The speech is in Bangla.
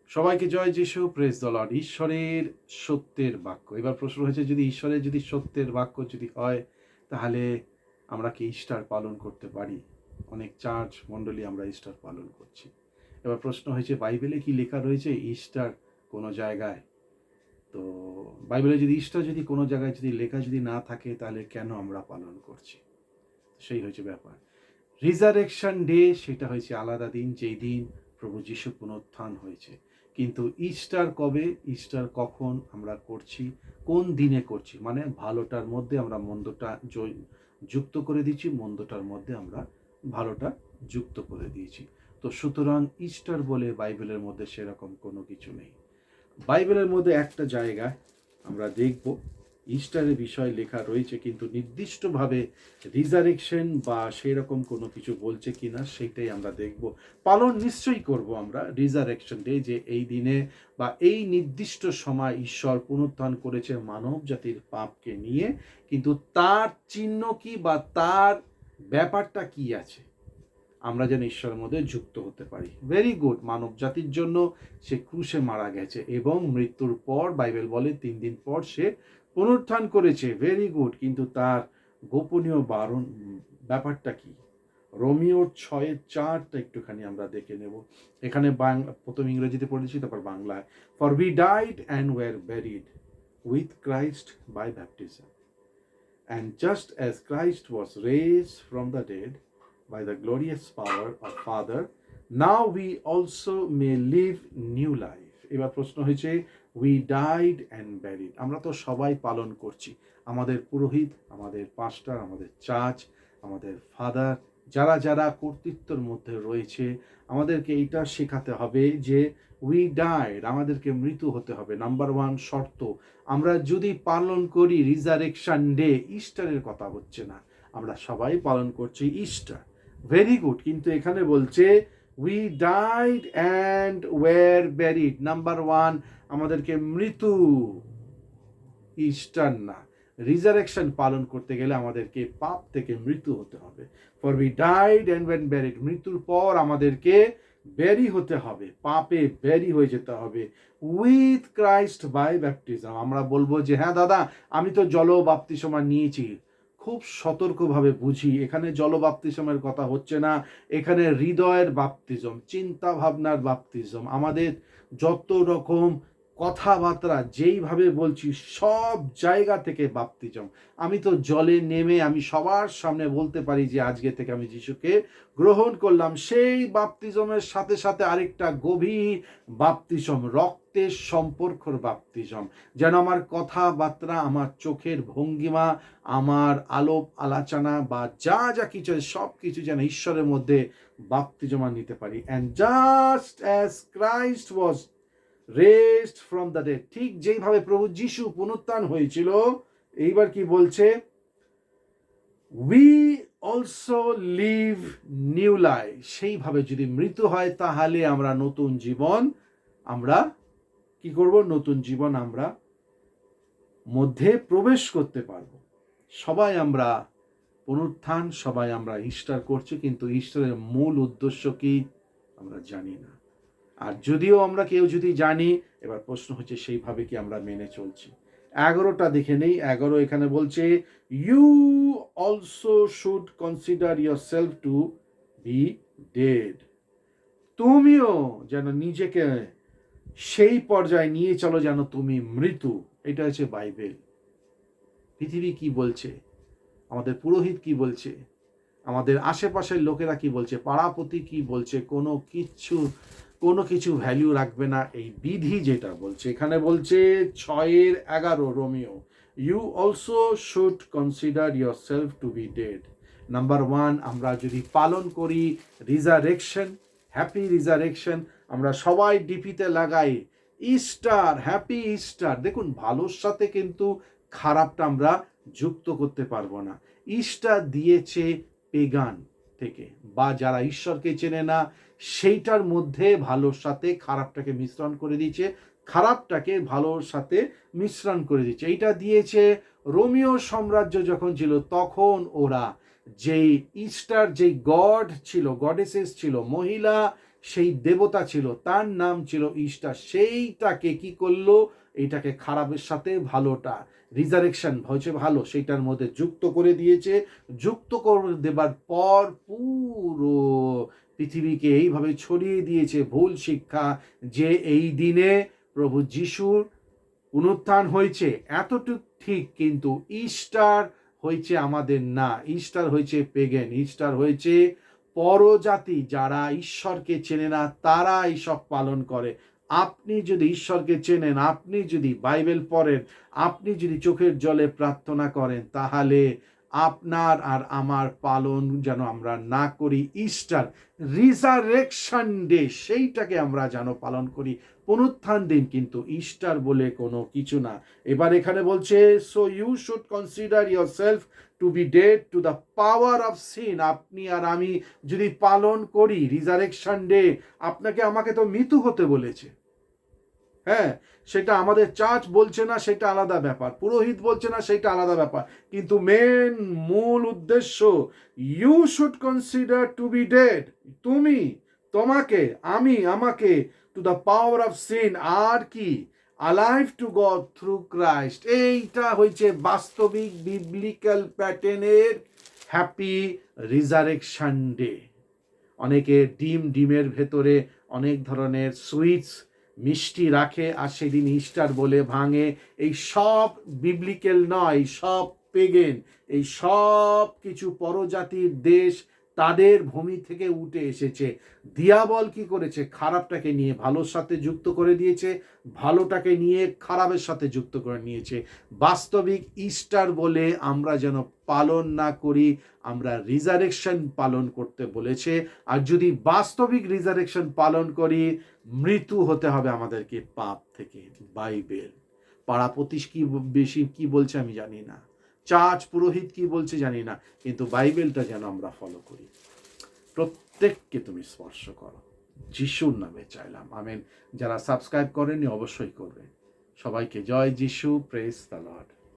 সবাইকে জয় যিশু, প্রেজ দ্য লর্ড। ঈশ্বরের সত্যের বাক্য। এবার প্রশ্ন হয়েছে, যদি ঈশ্বরের যদি সত্যের বাক্য যদি হয়, তাহলে আমরা কি ইস্টার পালন করতে পারি? অনেক চার্চ মণ্ডলী আমরা ইস্টার পালন করছি। এবার প্রশ্ন হয়েছে, বাইবেলে কি লেখা রয়েছে ইস্টার কোনো জায়গায়? তো বাইবেলে যদি ইস্টার যদি কোনো জায়গায় যদি লেখা যদি না থাকে, তাহলে কেন আমরা পালন করছি? সেই হয়েছে ব্যাপার। রিজারেকশন ডে সেটা হয়েছে আলাদা দিন, যেই দিন প্রভু যিশু পুনরুত্থান হয়েছে। কিন্তু ইস্টার কবে, ইস্টার কখন আমরা করছি, কোন দিনে করছি, মানে ভালোটার মধ্যে আমরা মন্দটা যুক্ত করে দিচ্ছি, মন্দটার মধ্যে আমরা ভালোটা যুক্ত করে দিয়েছি। তো সুতরাং ইস্টার বলে বাইবেলের মধ্যে সেরকম কোনো কিছু নেই। বাইবেলের মধ্যে একটা জায়গায় আমরা দেখব ইস্টারের বিষয় লেখা রয়েছে, কিন্তু নির্দিষ্টভাবে রিজারেকশন বা সেই রকম কোনো কিছু বলছে কিনা সেটাই আমরা দেখব। পালন নিশ্চয়ই করব আমরা রিজারেকশন ডে, যে এই দিনে বা এই নির্দিষ্ট সময় ঈশ্বর পুনরুত্থান করেছে মানব জাতির পাপকে নিয়ে, কিন্তু তার চিহ্ন কি বা তার ব্যাপারটা কি আছে, আমরা যেন ঈশ্বরের মধ্যে যুক্ত হতে পারি। Very good. মানব জাতির জন্য সে ক্রুশে মারা গেছে এবং মৃত্যুর পর বাইবেল বলে 3 দিন পর সে পুনরুত্থান করেছে। Very good. কিন্তু তার গোপনীয় ব্যাপারটা কি? রোমিওর 6:4টা একটুখানি আমরা দেখে নেব। এখানে প্রথম ইংরেজিতে পড়েছি, তারপর বাংলায়। For we died and were buried with Christ by baptism, and just as Christ was raised from the dead by the glorious power of Father, now we also may live new life. এবার প্রশ্ন হয়েছে, we died and buried। আমরা তো সবাই পালন করছি, আমাদের পুরোহিত, আমাদের পাস্টার, আমাদের চার্চ, আমাদের ফাদার, যারা যারা কর্তৃত্বের মধ্যে রয়েছে, আমাদেরকে এইটা শেখাতে হবে যে উই ডাইড, আমাদেরকে মৃত্যু হতে হবে। নাম্বার 1 শর্ত, আমরা যদি পালন করি রিজারেকশন ডে, ইস্টারের কথা হচ্ছে না, আমরা সবাই পালন করছি ইস্টার। Very good. কিন্তু এখানে বলছে we died and were buried. Number 1 আমাদেরকে মৃত্যু, ইস্টার না। রিজারেকশন পালন করতে গেলে আমাদেরকে পাপ থেকে মৃত্যু হতে হবে। For we died and were buried, মৃত্যুর পর আমাদেরকে ব্যারি হতে হবে, পাপে ব্যারি হয়ে যেতে হবে। With Christ by baptism. আমরা বলবো যে হ্যাঁ দাদা, আমি তো জল বাপ্তিস্মা নিয়েছি। খুব সতর্কভাবে বুঝি, এখানে জল বাপ্তিস্মের কথা হচ্ছে না, এখানে হৃদয়ের বাপ্তিজম, চিন্তা ভাবনার বাপ্তিজম। আমাদের যত রকম কথাবার্তা যেইভাবে বলছি, সব জায়গা থেকে বাপ্তিজম। আমি তো জলে নেমে আমি সবার সামনে বলতে পারি যে আজকে থেকে আমি যিশুকে গ্রহণ করলাম। সেই বাপ্তিজমের সাথে সাথে আরেকটা গভীর বাপ্তিজম, রক্তের সম্পর্কর বাপ্তিজম, যেন আমার কথাবার্তা, আমার চোখের ভঙ্গিমা, আমার আলাপ আলোচনা বা যা যা কিছু সব কিছু যেন ঈশ্বরের মধ্যে বাপ্তিজমা নিতে পারি। And just as Christ was raised from the dead, ঠিক যেইভাবে প্রভু যিশু পুনরুত্থান হয়েছিল, এইবার কি বলছে, we also live new life. সেইভাবে যদি মৃত্যু হয়, তাহলে আমরা নতুন জীবন, আমরা কি করব, নতুন জীবন আমরা মধ্যে প্রবেশ করতে পারবো। সবাই আমরা পুনরুত্থান, সবাই আমরা ইস্টার করছি, কিন্তু ইস্টারের মূল উদ্দেশ্য কি আমরা জানি না। আর যদিও আমরা কেউ যদি জানি, এবার প্রশ্ন হচ্ছে সেইভাবে কি আমরা মেনে চলছি। 11টা দেখে নেই। 11 এখানে বলছে, you also should consider yourself to be dead. তুমিও যেন নিজেকে সেই পর্যায়ে নিয়ে চলো যেন তুমি মৃত্যু। এটা হচ্ছে বাইবেল। পৃথিবী কি বলছে, আমাদের পুরোহিত কি বলছে, আমাদের আশেপাশের লোকেরা কি বলছে, পাড়াপতি কি বলছে, কোনো কিছু ভ্যালু রাখবে না এই বিধি যেটা বলছে। এখানে বলছে 6:11 Romans, you also should consider yourself to be dead. Number 1 আমরা যদি পালন করি রিজারেকশন, হ্যাপি রিজারেকশন, আমরা সবাই ডিপিতে লাগাই ইস্টার, হ্যাপি ইস্টার। দেখুন, ভালোর সাথে কিন্তু খারাপটা আমরা যুক্ত করতে পারবো না। ইস্টার দিয়েছে পেগান থেকে, বা যারা ঈশ্বরকে চেনে না, সেইটার মধ্যে ভালোর সাথে খারাপটাকে মিশ্রণ করে দিয়েছে, খারাপটাকে ভালোর সাথে মিশ্রণ করে দিচ্ছে। এইটা দিয়েছে রোমীয় সাম্রাজ্য যখন ছিল, তখন ওরা যেই ইস্টার, যেই গড ছিল, গডেসেস ছিল, মহিলা, সেই দেবতা ছিল, তার নাম ছিল ইস্টার, সেইটাকে কি করলো, এইটাকে খারাপের সাথে ভালোটা, রিজারেকশন হয়েছে ভালো, সেইটার মধ্যে যুক্ত করে দিয়েছে। যুক্ত করে দেবার পর পুরো পৃথিবীকে এইভাবে ছড়িয়ে দিয়েছে ভুল শিক্ষা যে এই দিনে প্রভু যিশুর পুনরুত্থান হয়েছে, এতটুক ঠিক, কিন্তু ইস্টার হয়েছে আমাদের না, ইস্টার হয়েছে পেগেন, ইস্টার হয়েছে পরজাতি, যারা ঈশ্বরকে চেনে না তারা এইসব পালন করে। আপনি যদি ঈশ্বরকে চেনেন, আপনি যদি বাইবেল পড়েন, আপনি যদি চোখের জলে প্রার্থনা করেন, তাহলে আপনার আর আমার পালন যেন আমরা না করি ইস্টার, রিজারেকশন ডে, সেইটাকে আমরা যেন পালন করি, পুনরুত্থান দিন, কিন্তু ইস্টার বলে কোনো কিছু না। এবার এখানে বলছে, so you should consider yourself to be dead to the power of sin. আপনি আর আমি যদি পালন করি রিজারেকশন ডে, আপনাকে আমাকে তো মৃত্যু হতে বলেছে। হ্যাঁ, সেটা আমাদের চার্চ বলছে না, সেটা আলাদা ব্যাপার, পুরোহিত বলছে না, সেটা আলাদা ব্যাপার, কিন্তু মূল উদ্দেশ্য, you should consider to be dead, তুমি, তোমাকে, আমি, আমাকে, to the power of sin, আর কি, alive to God through Christ. এইটা হচ্ছে বাস্তবিক বিবলিক্যাল প্যাটার্নের হ্যাপি রিজারেকশন ডে। অনেকে ডিমের ভেতরে অনেক ধরনের সুইটস মিষ্টি রাখে আর সেদিন ইস্টার বলে ভাঙে। এই সব বিবলিক্যাল নয়, সব পেগেন, এই সব কিছু পরজাতির দেশ, তাদের ভূমি থেকে উঠে এসেছে। দিয়াবল কি করেছে, খারাপটাকে নিয়ে ভালোর সাথে যুক্ত করে দিয়েছে, ভালোটাকে নিয়ে খারাপের সাথে যুক্ত করে নিয়েছে। বাস্তবিক ইস্টার বলে আমরা যেন পালন না করি, আমরা রিজারেকশন পালন করতে বলেছে। আর যদি বাস্তবিক রিজারেকশন পালন করি, মৃত্যু হতে হবে আমাদেরকে পাপ থেকে। বাইবেল, পাড়াপতিশ কি বেশি কি বলছে আমি জানি না, চার্চ পুরোহিত কি বলছে জানি না, কিন্তু বাইবেলটা যেন আমরা ফলো করি। প্রত্যেককে তুমি স্পর্শ করো, যিশুর নামে চাইলাম, আমেন। যারা সাবস্ক্রাইব করেনি অবশ্যই করবে। সবাইকে জয় যিশু, প্রেজ দ্য লর্ড।